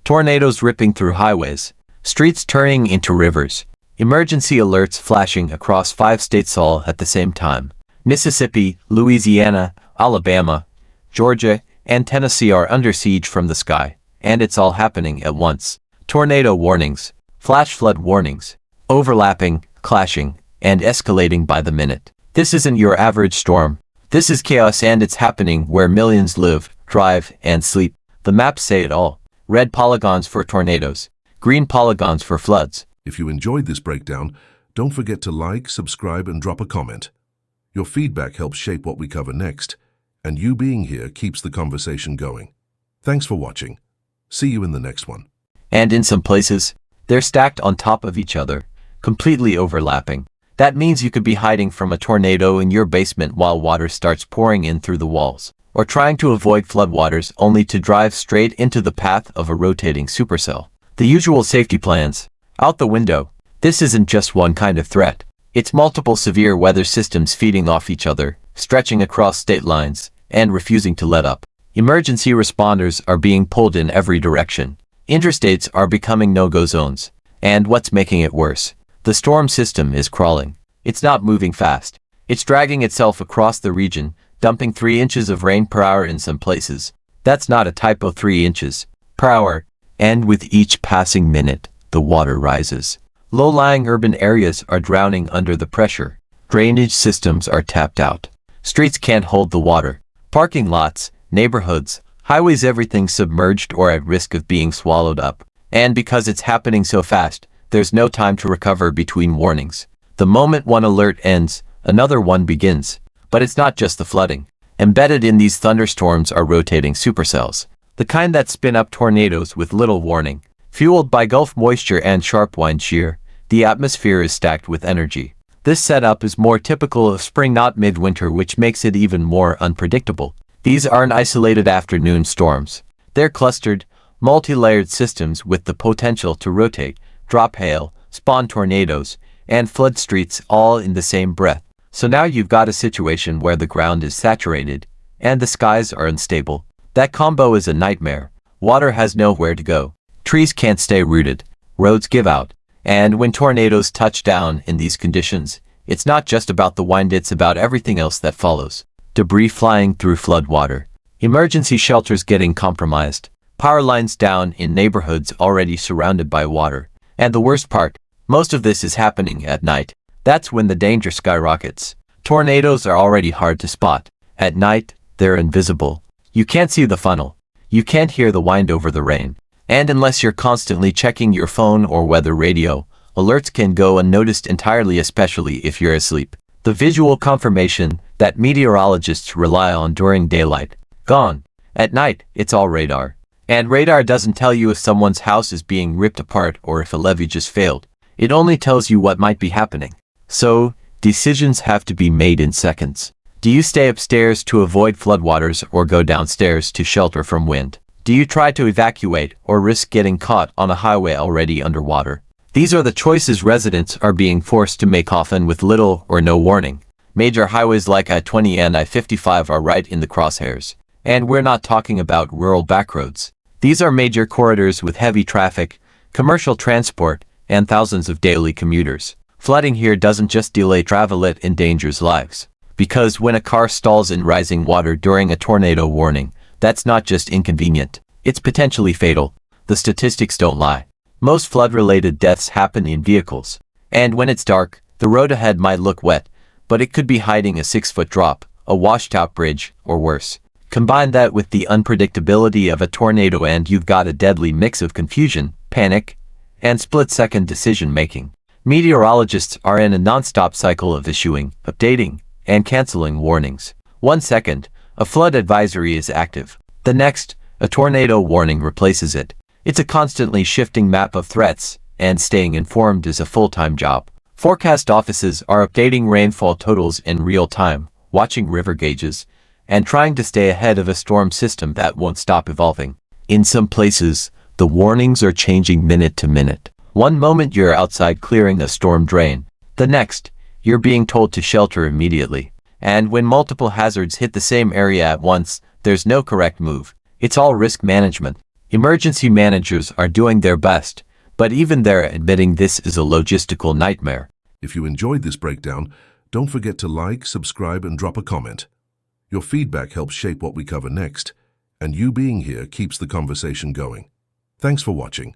tornadoes ripping through highways, streets turning into rivers, emergency alerts flashing across 5 states all at the same time. Mississippi, Louisiana, Alabama, Georgia, and Tennessee are under siege from the sky, and it's all happening at once. Tornado warnings, flash flood warnings, overlapping, clashing, and escalating by the minute. This isn't your average storm. This is chaos, and it's happening where millions live, drive, and sleep. The maps say it all. Red polygons for tornadoes, green polygons for floods. If you enjoyed this breakdown, don't forget to like, subscribe, and drop a comment. Your feedback helps shape what we cover next, and you being here keeps the conversation going. Thanks for watching. See you in the next one. And in some places, they're stacked on top of each other, completely overlapping. That means you could be hiding from a tornado in your basement while water starts pouring in through the walls, or trying to avoid floodwaters only to drive straight into the path of a rotating supercell. The usual safety plans, out the window. This isn't just one kind of threat. It's multiple severe weather systems feeding off each other, stretching across state lines, and refusing to let up. Emergency responders are being pulled in every direction. Interstates are becoming no-go zones. And what's making it worse? The storm system is crawling. It's not moving fast. It's dragging itself across the region, dumping 3 inches of rain per hour in some places. That's not a typo, 3 inches per hour. And with each passing minute, the water rises. Low-lying urban areas are drowning under the pressure. Drainage systems are tapped out. Streets can't hold the water. Parking lots, neighborhoods, highways, everything submerged or at risk of being swallowed up. And because it's happening so fast, there's no time to recover between warnings. The moment one alert ends, another one begins. But it's not just the flooding. Embedded in these thunderstorms are rotating supercells, the kind that spin up tornadoes with little warning. Fueled by Gulf moisture and sharp wind shear, the atmosphere is stacked with energy. This setup is more typical of spring, not midwinter, which makes it even more unpredictable. These aren't isolated afternoon storms. They're clustered, multi-layered systems with the potential to rotate, drop hail, spawn tornadoes, and flood streets all in the same breath. So now you've got a situation where the ground is saturated, and the skies are unstable. That combo is a nightmare. Water has nowhere to go. Trees can't stay rooted. Roads give out. And when tornadoes touch down in these conditions, it's not just about the wind, it's about everything else that follows. Debris flying through floodwater. Emergency shelters getting compromised. Power lines down in neighborhoods already surrounded by water. And the worst part, most of this is happening at night. That's when the danger skyrockets. Tornadoes are already hard to spot. At night, they're invisible. You can't see the funnel. You can't hear the wind over the rain. And unless you're constantly checking your phone or weather radio, alerts can go unnoticed entirely, especially if you're asleep. The visual confirmation that meteorologists rely on during daylight, gone. At night, it's all radar. And radar doesn't tell you if someone's house is being ripped apart or if a levee just failed. It only tells you what might be happening. So, decisions have to be made in seconds. Do you stay upstairs to avoid floodwaters or go downstairs to shelter from wind? Do you try to evacuate or risk getting caught on a highway already underwater? These are the choices residents are being forced to make, often with little or no warning. Major highways like I-20 and I-55 are right in the crosshairs. And we're not talking about rural backroads. These are major corridors with heavy traffic, commercial transport, and thousands of daily commuters. Flooding here doesn't just delay travel, it endangers lives. Because when a car stalls in rising water during a tornado warning, that's not just inconvenient, it's potentially fatal. The statistics don't lie. Most flood-related deaths happen in vehicles. And when it's dark, the road ahead might look wet, but it could be hiding a 6-foot drop, a washed-out bridge, or worse. Combine that with the unpredictability of a tornado and you've got a deadly mix of confusion, panic, and split-second decision-making. Meteorologists are in a non-stop cycle of issuing, updating, and canceling warnings. 1 second, a flood advisory is active. The next, a tornado warning replaces it. It's a constantly shifting map of threats, and staying informed is a full-time job. Forecast offices are updating rainfall totals in real time, watching river gauges, and trying to stay ahead of a storm system that won't stop evolving. In some places, the warnings are changing minute to minute. One moment you're outside clearing a storm drain. The next, you're being told to shelter immediately. And when multiple hazards hit the same area at once, there's no correct move. It's all risk management. Emergency managers are doing their best, but even they're admitting this is a logistical nightmare. If you enjoyed this breakdown, don't forget to like, subscribe, and drop a comment. Your feedback helps shape what we cover next, and you being here keeps the conversation going. Thanks for watching.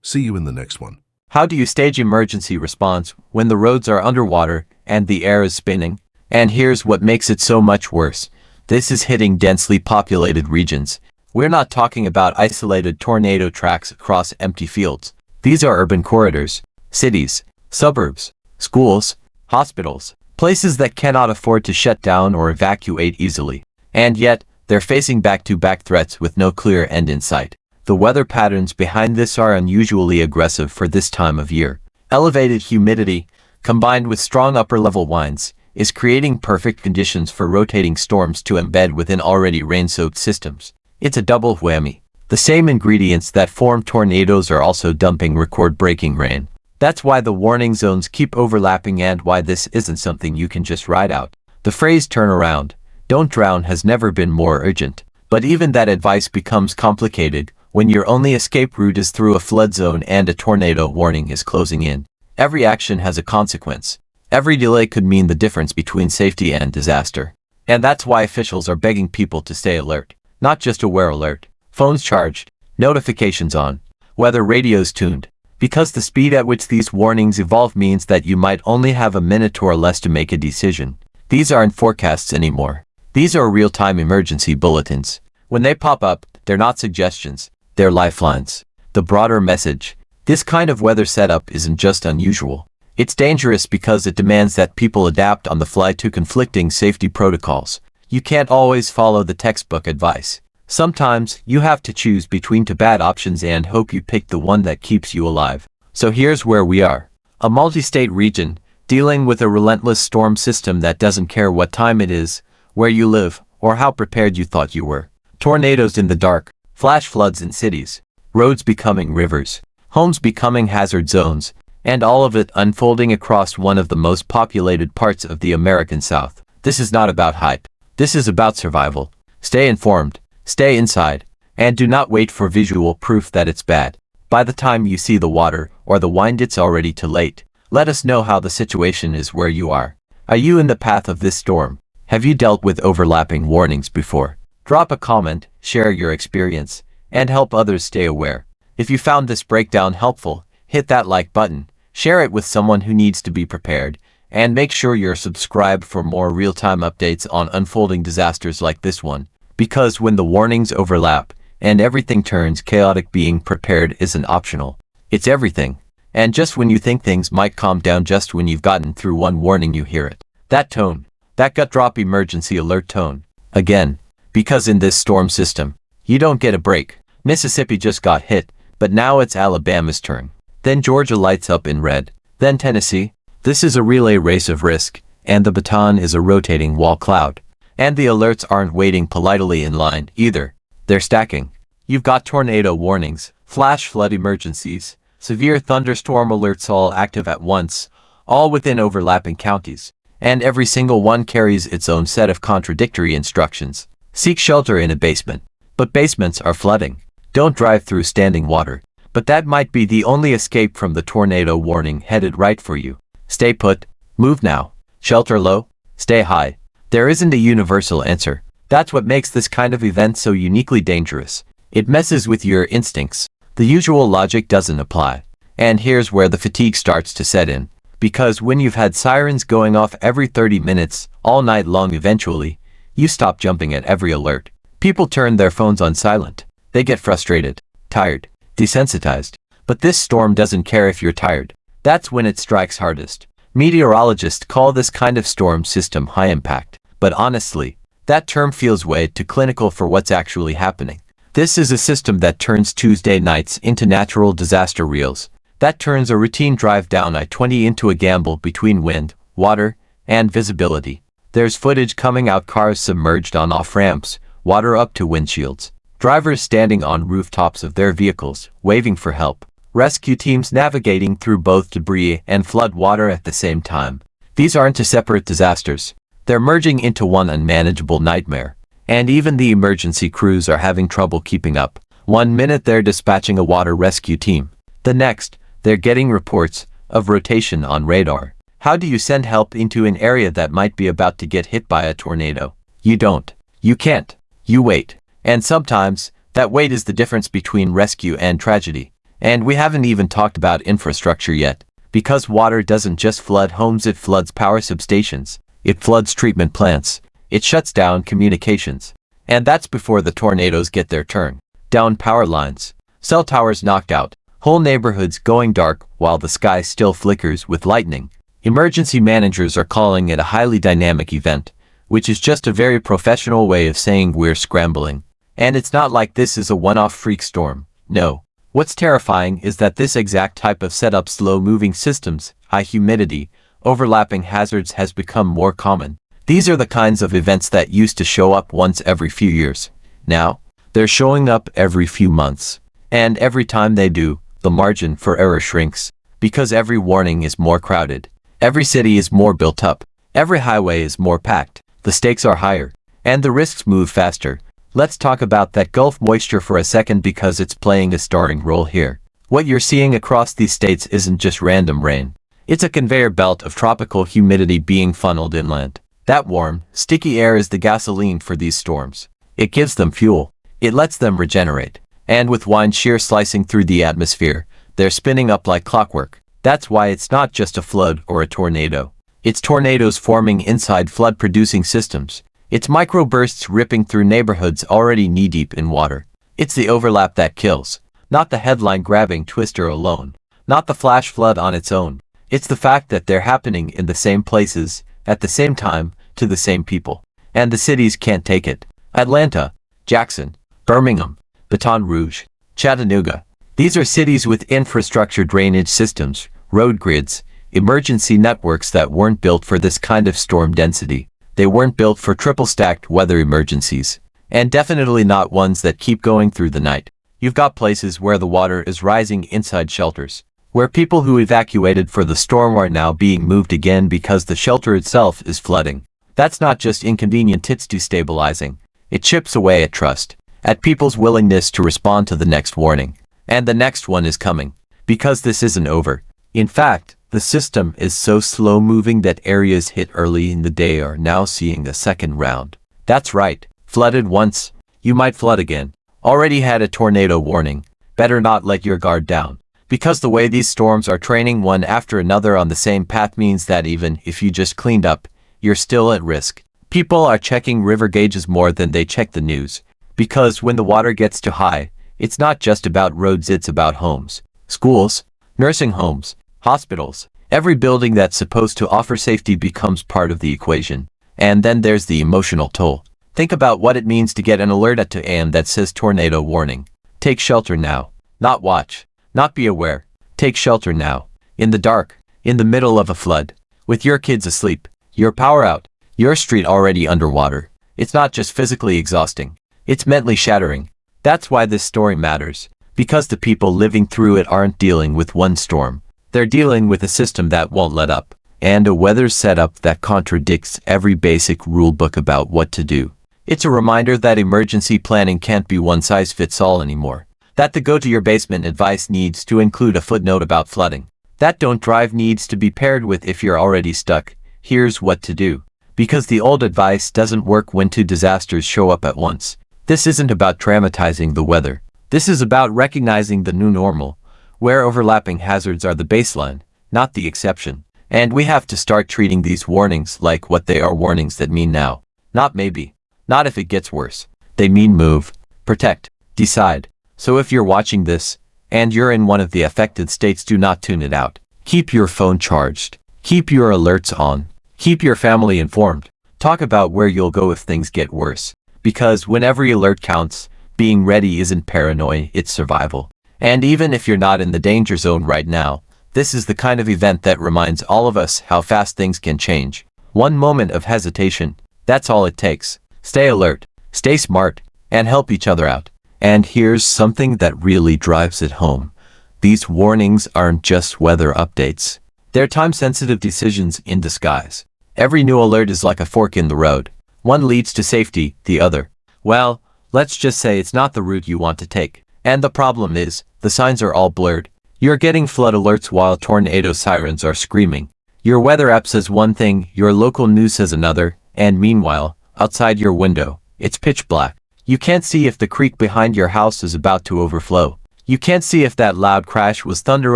See you in the next one. How do you stage emergency response when the roads are underwater and the air is spinning? And here's what makes it so much worse. This is hitting densely populated regions. We're not talking about isolated tornado tracks across empty fields. These are urban corridors, cities, suburbs, schools, hospitals, places that cannot afford to shut down or evacuate easily. And yet, they're facing back-to-back threats with no clear end in sight. The weather patterns behind this are unusually aggressive for this time of year. Elevated humidity, combined with strong upper-level winds, is creating perfect conditions for rotating storms to embed within already rain-soaked systems. It's a double whammy. The same ingredients that form tornadoes are also dumping record-breaking rain. That's why the warning zones keep overlapping and why this isn't something you can just ride out. The phrase "turn around, don't drown" has never been more urgent. But even that advice becomes complicated when your only escape route is through a flood zone and a tornado warning is closing in. Every action has a consequence. Every delay could mean the difference between safety and disaster. And that's why officials are begging people to stay alert. Not just aware alert. Phones charged, notifications on, weather radios tuned. Because the speed at which these warnings evolve means that you might only have a minute or less to make a decision. These aren't forecasts anymore. These are real-time emergency bulletins. When they pop up, they're not suggestions. They're lifelines. The broader message: this kind of weather setup isn't just unusual. It's dangerous because it demands that people adapt on the fly to conflicting safety protocols. You can't always follow the textbook advice. Sometimes, you have to choose between two bad options and hope you pick the one that keeps you alive. So here's where we are. A multi-state region, dealing with a relentless storm system that doesn't care what time it is, where you live, or how prepared you thought you were. Tornadoes in the dark, flash floods in cities, roads becoming rivers, homes becoming hazard zones, and all of it unfolding across one of the most populated parts of the American South. This is not about hype. This is about survival. Stay informed, stay inside, and do not wait for visual proof that it's bad. By the time you see the water or the wind, it's already too late. Let us know how the situation is where you are. Are you in the path of this storm? Have you dealt with overlapping warnings before? Drop a comment, share your experience, and help others stay aware. If you found this breakdown helpful, hit that like button, share it with someone who needs to be prepared, and make sure you're subscribed for more real-time updates on unfolding disasters like this one. Because when the warnings overlap and everything turns chaotic, being prepared isn't optional. It's everything. And just when you think things might calm down, just when you've gotten through one warning, you hear it. That tone. That gut drop emergency alert tone. Again. Because in this storm system, you don't get a break. Mississippi just got hit, but now it's Alabama's turn. Then Georgia lights up in red. Then Tennessee. This is a relay race of risk, and the baton is a rotating wall cloud. And the alerts aren't waiting politely in line either. They're stacking. You've got tornado warnings, flash flood emergencies, severe thunderstorm alerts all active at once, all within overlapping counties. And every single one carries its own set of contradictory instructions. Seek shelter in a basement. But basements are flooding. Don't drive through standing water. But that might be the only escape from the tornado warning headed right for you. Stay put. Move now. Shelter low. Stay high. There isn't a universal answer. That's what makes this kind of event so uniquely dangerous. It messes with your instincts. The usual logic doesn't apply. And here's where the fatigue starts to set in. Because when you've had sirens going off every 30 minutes, all night long, eventually, you stop jumping at every alert. People turn their phones on silent. They get frustrated, tired, desensitized. But this storm doesn't care if you're tired. That's when it strikes hardest. Meteorologists call this kind of storm system high impact. But honestly, that term feels way too clinical for what's actually happening. This is a system that turns Tuesday nights into natural disaster reels. That turns a routine drive down I-20 into a gamble between wind, water, and visibility. There's footage coming out, cars submerged on off-ramps, water up to windshields, drivers standing on rooftops of their vehicles, waving for help, rescue teams navigating through both debris and flood water at the same time. These aren't two separate disasters. They're merging into one unmanageable nightmare. And even the emergency crews are having trouble keeping up. One minute they're dispatching a water rescue team. The next, they're getting reports of rotation on radar. How do you send help into an area that might be about to get hit by a tornado? You don't. You can't. You wait. And sometimes, that wait is the difference between rescue and tragedy. And we haven't even talked about infrastructure yet. Because water doesn't just flood homes, it floods power substations. It floods treatment plants. It shuts down communications. And that's before the tornadoes get their turn. Down power lines. Cell towers knocked out. Whole neighborhoods going dark while the sky still flickers with lightning. Emergency managers are calling it a highly dynamic event, which is just a very professional way of saying we're scrambling. And it's not like this is a one-off freak storm. No. What's terrifying is that this exact type of setup, slow-moving systems, high humidity, overlapping hazards, has become more common. These are the kinds of events that used to show up once every few years. Now, they're showing up every few months. And every time they do, the margin for error shrinks. Because every warning is more crowded. Every city is more built up. Every highway is more packed. The stakes are higher. And the risks move faster. Let's talk about that Gulf moisture for a second, because it's playing a starring role here. What you're seeing across these states isn't just random rain. It's a conveyor belt of tropical humidity being funneled inland. That warm, sticky air is the gasoline for these storms. It gives them fuel. It lets them regenerate. And with wind shear slicing through the atmosphere, they're spinning up like clockwork. That's why it's not just a flood or a tornado. It's tornadoes forming inside flood-producing systems. It's microbursts ripping through neighborhoods already knee-deep in water. It's the overlap that kills. Not the headline-grabbing twister alone. Not the flash flood on its own. It's the fact that they're happening in the same places, at the same time, to the same people. And the cities can't take it. Atlanta, Jackson, Birmingham, Baton Rouge, Chattanooga. These are cities with infrastructure, drainage systems, road grids, emergency networks that weren't built for this kind of storm density. They weren't built for triple-stacked weather emergencies. And definitely not ones that keep going through the night. You've got places where the water is rising inside shelters, where people who evacuated for the storm are now being moved again because the shelter itself is flooding. That's not just inconvenient, it's destabilizing. It chips away at trust, at people's willingness to respond to the next warning. And the next one is coming. Because this isn't over. In fact, the system is so slow-moving that areas hit early in the day are now seeing a second round. That's right. Flooded once, you might flood again. Already had a tornado warning. Better not let your guard down. Because the way these storms are training one after another on the same path means that even if you just cleaned up, you're still at risk. People are checking river gauges more than they check the news. Because when the water gets too high, it's not just about roads, it's about homes, schools, nursing homes, hospitals. Every building that's supposed to offer safety becomes part of the equation. And then there's the emotional toll. Think about what it means to get an alert at 2 a.m. that says tornado warning. Take shelter now. Not watch. Not be aware. Take shelter now. In the dark. In the middle of a flood. With your kids asleep. Your power out. Your street already underwater. It's not just physically exhausting. It's mentally shattering. That's why this story matters. Because the people living through it aren't dealing with one storm. They're dealing with a system that won't let up. And a weather setup that contradicts every basic rule book about what to do. It's a reminder that emergency planning can't be one size fits all anymore. That the go-to-your-basement advice needs to include a footnote about flooding. That don't drive needs to be paired with if you're already stuck, here's what to do. Because the old advice doesn't work when 2 disasters show up at once. This isn't about dramatizing the weather. This is about recognizing the new normal, where overlapping hazards are the baseline, not the exception. And we have to start treating these warnings like what they are, warnings that mean now. Not maybe. Not if it gets worse. They mean move, protect, decide. So if you're watching this, and you're in one of the affected states, do not tune it out. Keep your phone charged. Keep your alerts on. Keep your family informed. Talk about where you'll go if things get worse. Because when every alert counts, being ready isn't paranoia, it's survival. And even if you're not in the danger zone right now, this is the kind of event that reminds all of us how fast things can change. One moment of hesitation, that's all it takes. Stay alert, stay smart, and help each other out. And here's something that really drives it home. These warnings aren't just weather updates. They're time-sensitive decisions in disguise. Every new alert is like a fork in the road. One leads to safety, the other, well, let's just say it's not the route you want to take. And the problem is, the signs are all blurred. You're getting flood alerts while tornado sirens are screaming. Your weather app says one thing, your local news says another, and meanwhile, outside your window, it's pitch black. You can't see if the creek behind your house is about to overflow. You can't see if that loud crash was thunder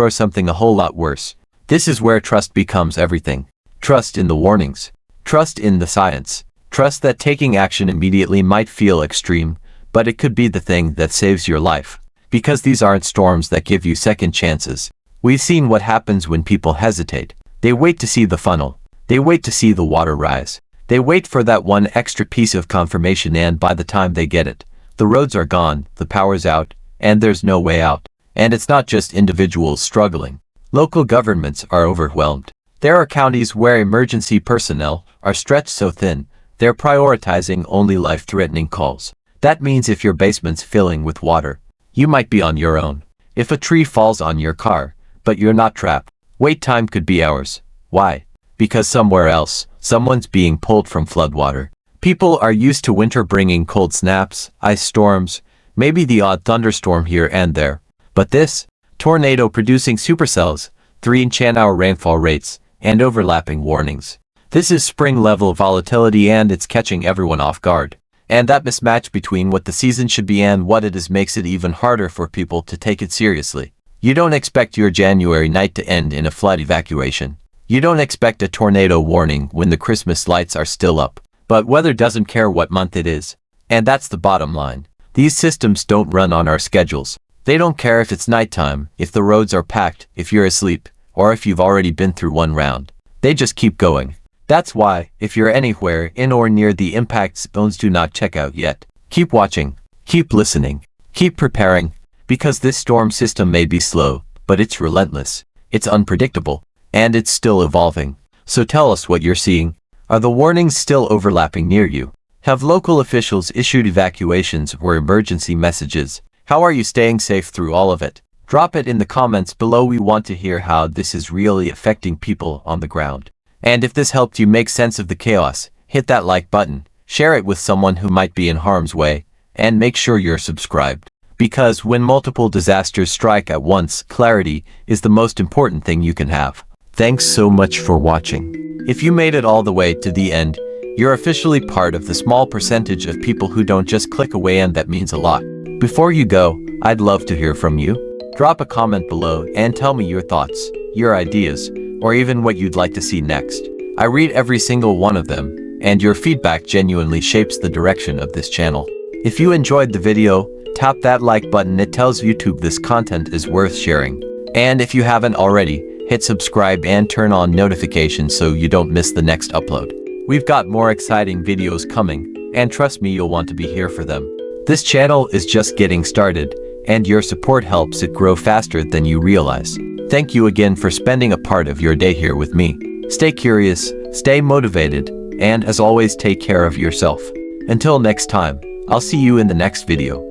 or something a whole lot worse. This is where trust becomes everything. Trust in the warnings. Trust in the science. Trust that taking action immediately might feel extreme, but it could be the thing that saves your life. Because these aren't storms that give you second chances. We've seen what happens when people hesitate. They wait to see the funnel. They wait to see the water rise. They wait for that one extra piece of confirmation, and by the time they get it, the roads are gone, the power's out, and there's no way out. And it's not just individuals struggling. Local governments are overwhelmed. There are counties where emergency personnel are stretched so thin, they're prioritizing only life-threatening calls. That means if your basement's filling with water, you might be on your own. If a tree falls on your car, but you're not trapped, wait time could be hours. Why? Because somewhere else, someone's being pulled from floodwater. People are used to winter bringing cold snaps, ice storms, maybe the odd thunderstorm here and there. But this, tornado producing supercells, 3-inch-an-hour rainfall rates, and overlapping warnings. This is spring-level volatility, and it's catching everyone off guard. And that mismatch between what the season should be and what it is makes it even harder for people to take it seriously. You don't expect your January night to end in a flood evacuation. You don't expect a tornado warning when the Christmas lights are still up. But weather doesn't care what month it is. And that's the bottom line. These systems don't run on our schedules. They don't care if it's nighttime, if the roads are packed, if you're asleep, or if you've already been through one round. They just keep going. That's why, if you're anywhere in or near the impact zones, do not check out yet. Keep watching, keep listening, keep preparing, because this storm system may be slow, but it's relentless, it's unpredictable, and it's still evolving. So tell us what you're seeing. Are the warnings still overlapping near you? Have local officials issued evacuations or emergency messages? How are you staying safe through all of it? Drop it in the comments below. We want to hear how this is really affecting people on the ground. And if this helped you make sense of the chaos, hit that like button, share it with someone who might be in harm's way, and make sure you're subscribed. Because when multiple disasters strike at once, clarity is the most important thing you can have. Thanks so much for watching. If you made it all the way to the end, you're officially part of the small percentage of people who don't just click away, and that means a lot. Before you go, I'd love to hear from you. Drop a comment below and tell me your thoughts, your ideas, or even what you'd like to see next. I read every single one of them, and your feedback genuinely shapes the direction of this channel. If you enjoyed the video, tap that like button. It tells YouTube this content is worth sharing. And if you haven't already, hit subscribe and turn on notifications so you don't miss the next upload. We've got more exciting videos coming, and trust me, you'll want to be here for them. This channel is just getting started, and your support helps it grow faster than you realize. Thank you again for spending a part of your day here with me. Stay curious, stay motivated, and as always, take care of yourself. Until next time, I'll see you in the next video.